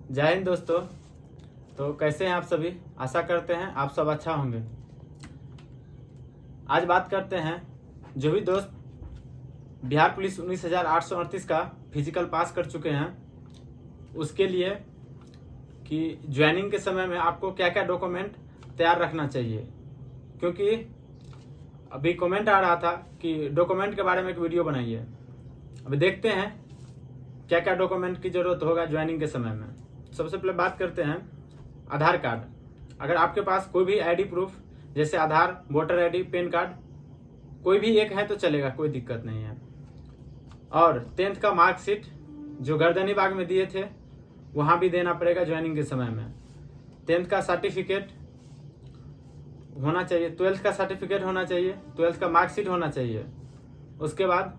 जय हिंद दोस्तों। तो कैसे हैं आप सभी? आशा करते हैं आप सब अच्छा होंगे। आज बात करते हैं जो भी दोस्त बिहार पुलिस 19,838 का फिजिकल पास कर चुके हैं उसके लिए कि ज्वाइनिंग के समय में आपको क्या क्या डॉक्यूमेंट तैयार रखना चाहिए, क्योंकि अभी कमेंट आ रहा था कि डॉक्यूमेंट के बारे में एक वीडियो बनाइए। अभी देखते हैं क्या क्या डॉक्यूमेंट की ज़रूरत होगा ज्वाइनिंग के समय में। सबसे पहले बात करते हैं आधार कार्ड। अगर आपके पास कोई भी आईडी प्रूफ जैसे आधार, वोटर आईडी, पैन कार्ड कोई भी एक है तो चलेगा, कोई दिक्कत नहीं है। और 10th का मार्कशीट जो गर्दनी बाग में दिए थे वहाँ भी देना पड़ेगा ज्वाइनिंग के समय में। 10th का सर्टिफिकेट होना चाहिए, 12th का सर्टिफिकेट होना चाहिए, 12th का मार्कशीट होना चाहिए। उसके बाद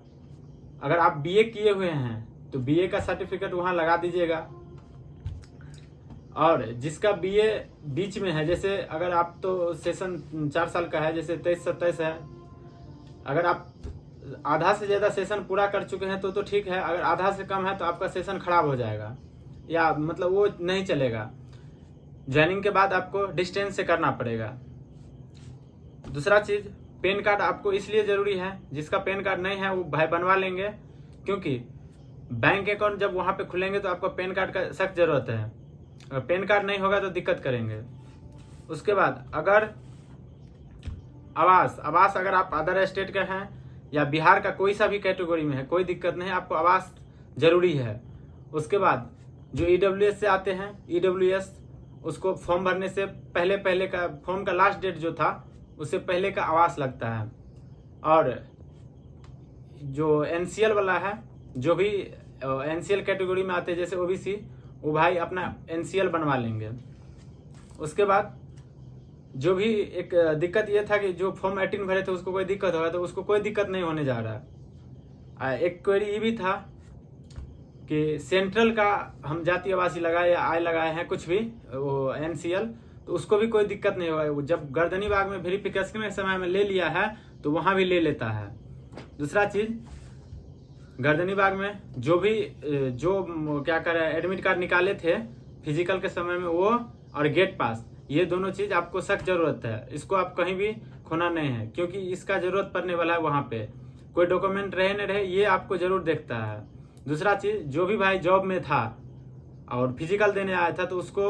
अगर आप बीए किए हुए हैं तो बीए का सर्टिफिकेट वहाँ लगा दीजिएगा। और जिसका बीए बीच में है, जैसे अगर आप तो सेशन 4 साल का है, जैसे 23-27 है, अगर आप आधा से ज़्यादा सेशन पूरा कर चुके हैं तो ठीक है। अगर आधा से कम है तो आपका सेशन खराब हो जाएगा, या मतलब वो नहीं चलेगा। ज्वाइनिंग के बाद आपको डिस्टेंस से करना पड़ेगा। दूसरा चीज़, पैन कार्ड आपको इसलिए ज़रूरी है, जिसका पैन कार्ड नहीं है वो भाई बनवा लेंगे, क्योंकि बैंक अकाउंट जब वहाँ पे खुलेंगे तो आपको पैन कार्ड का सख्त ज़रूरत है। अगर पैन कार्ड नहीं होगा तो दिक्कत करेंगे। उसके बाद अगर आवास अगर आप अदर स्टेट के हैं या बिहार का कोई सा भी कैटेगरी में है, कोई दिक्कत नहीं, आपको आवास ज़रूरी है। उसके बाद जो ईडब्ल्यूएस से आते हैं, ईडब्ल्यूएस उसको फॉर्म भरने से पहले का फॉर्म का लास्ट डेट जो था उससे पहले का आवास लगता है। और जो एनसीएल वाला है, जो भी एनसीएल कैटेगरी में आते हैं जैसे ओबीसी, वो भाई अपना एनसीएल बनवा लेंगे। उसके बाद जो भी एक दिक्कत ये था कि जो फॉर्म 18 भरे थे उसको कोई दिक्कत होगा, तो उसको कोई दिक्कत नहीं होने जा रहा है। एक क्वेरी ये भी था कि सेंट्रल का हम जाति आवासी लगाए या आय लगाए हैं कुछ भी वो एनसीएल, तो उसको भी कोई दिक्कत नहीं होगा। जब गर्दनी बाग में वेरिफिकेशन के समय में ले लिया है तो वहाँ भी ले लेता है। दूसरा चीज़, गर्दनी बाग में जो क्या करे एडमिट कार्ड निकाले थे फिजिकल के समय में, वो और गेट पास, ये दोनों चीज़ आपको सख्त ज़रूरत है। इसको आप कहीं भी खोना नहीं है, क्योंकि इसका ज़रूरत पड़ने वाला है। वहाँ पे कोई डॉक्यूमेंट रहे न रहे ये आपको ज़रूर देखता है। दूसरा चीज़, जो भी भाई जॉब में था और फिजिकल देने आया था तो उसको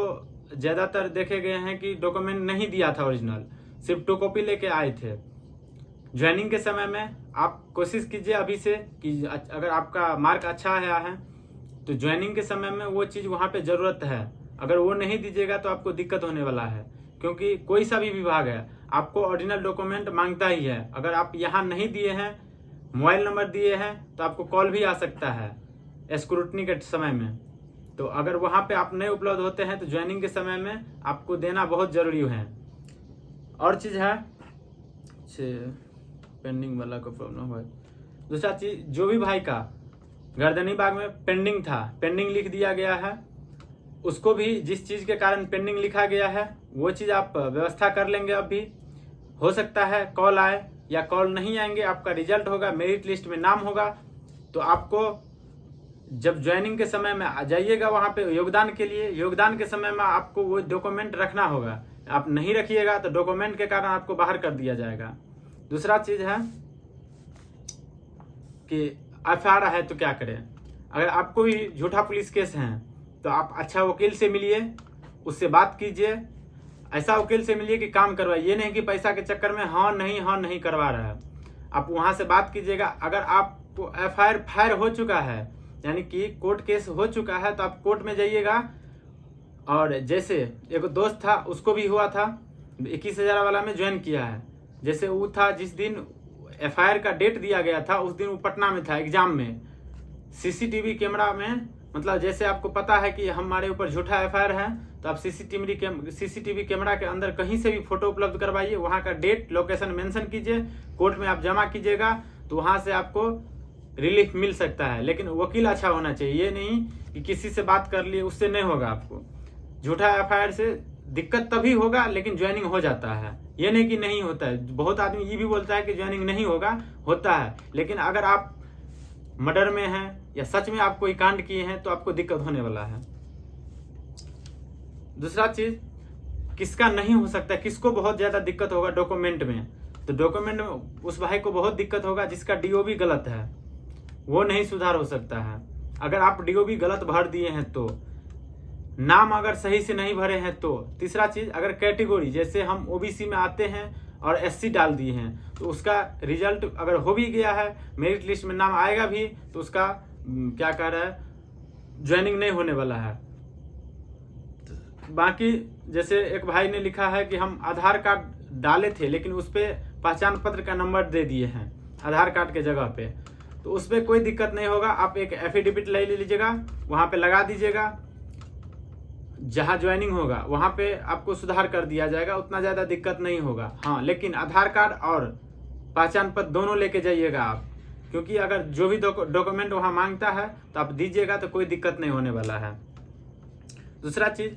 ज़्यादातर देखे गए हैं कि डॉक्यूमेंट नहीं दिया था ओरिजिनल, सिर्फ 2 कॉपी लेके आए थे। ज्वाइनिंग के समय में आप कोशिश कीजिए अभी से कि अगर आपका मार्क अच्छा आया है तो ज्वाइनिंग के समय में वो चीज़ वहाँ पे ज़रूरत है। अगर वो नहीं दीजिएगा तो आपको दिक्कत होने वाला है, क्योंकि कोई सा भी विभाग है आपको ओरिजिनल डॉक्यूमेंट मांगता ही है। अगर आप यहाँ नहीं दिए हैं, मोबाइल नंबर दिए हैं, तो आपको कॉल भी आ सकता है स्क्रूटनी के समय में। तो अगर वहाँ पे आप नहीं उपलब्ध होते हैं तो ज्वाइनिंग के समय में आपको देना बहुत ज़रूरी है। और चीज़ है पेंडिंग वाला को प्रॉब्लम है। दूसरा चीज़, जो भी भाई का गर्दनी बाग में पेंडिंग था, पेंडिंग लिख दिया गया है, उसको भी जिस चीज़ के कारण पेंडिंग लिखा गया है वो चीज़ आप व्यवस्था कर लेंगे। अभी हो सकता है कॉल आए या कॉल नहीं आएंगे, आपका रिजल्ट होगा, मेरिट लिस्ट में नाम होगा, तो आपको जब ज्वाइनिंग के समय में आ जाइएगा वहाँ पे योगदान के लिए, योगदान के समय में आपको वो डॉक्यूमेंट रखना होगा। आप नहीं रखिएगा तो डॉक्यूमेंट के कारण आपको बाहर कर दिया जाएगा। दूसरा चीज़ है कि एफआईआर है तो क्या करें। अगर आपको भी झूठा पुलिस केस है तो आप अच्छा वकील से मिलिए, उससे बात कीजिए। ऐसा वकील से मिलिए कि काम करवाइए, ये नहीं कि पैसा के चक्कर में हाँ नहीं करवा रहा है। आप वहाँ से बात कीजिएगा। अगर आपको एफआईआर फायर हो चुका है, यानी कि कोर्ट केस हो चुका है, तो आप कोर्ट में जाइएगा। और जैसे एक दोस्त था उसको भी हुआ था, 21,000 वाला में ज्वाइन किया है। जैसे वो था जिस दिन एफआईआर का डेट दिया गया था उस दिन वो पटना में था एग्जाम में। सीसीटीवी कैमरा में, मतलब जैसे आपको पता है कि हमारे ऊपर झूठा एफआईआर है, तो आप सीसीटीवी कैमरा के अंदर कहीं से भी फोटो उपलब्ध करवाइए, वहाँ का डेट लोकेशन मेंशन कीजिए, कोर्ट में आप जमा कीजिएगा, तो वहाँ से आपको रिलीफ मिल सकता है। लेकिन वकील अच्छा होना चाहिए, ये नहीं कि किसी से बात कर लिए, उससे नहीं होगा। आपको झूठा एफआईआर से दिक्कत तभी होगा, लेकिन ज्वाइनिंग हो जाता है, ये नहीं कि नहीं होता है। बहुत आदमी ये भी बोलता है कि ज्वाइनिंग नहीं होगा, होता है। लेकिन अगर आप मर्डर में हैं या सच में आप कोई कांड किए हैं तो आपको दिक्कत होने वाला है। दूसरा चीज, किसका नहीं हो सकता, किसको बहुत ज़्यादा दिक्कत होगा डॉक्यूमेंट में, तो डॉक्यूमेंट में उस भाई को बहुत दिक्कत होगा जिसका डीओबी गलत है, वो नहीं सुधार हो सकता है। अगर आप डीओबी गलत भर दिए हैं तो, नाम अगर सही से नहीं भरे हैं तो। तीसरा चीज, अगर कैटेगरी जैसे हम ओबीसी में आते हैं और एससी डाल दिए हैं तो उसका रिजल्ट अगर हो भी गया है, मेरिट लिस्ट में नाम आएगा भी, तो उसका क्या कह रहा है, ज्वाइनिंग नहीं होने वाला है। बाकी जैसे एक भाई ने लिखा है कि हम आधार कार्ड डाले थे लेकिन उस पर पहचान पत्र का नंबर दे दिए हैं आधार कार्ड के जगह पे, तो उस पर कोई दिक्कत नहीं होगा। आप एक एफिडेविट ले लीजिएगा, वहाँ पे लगा दीजिएगा, जहाँ ज्वाइनिंग होगा वहाँ पे आपको सुधार कर दिया जाएगा, उतना ज़्यादा दिक्कत नहीं होगा। हाँ, लेकिन आधार कार्ड और पहचान पत्र दोनों लेके जाइएगा आप, क्योंकि अगर जो भी डॉक्यूमेंट वहाँ मांगता है तो आप दीजिएगा, तो कोई दिक्कत नहीं होने वाला है। दूसरा चीज़,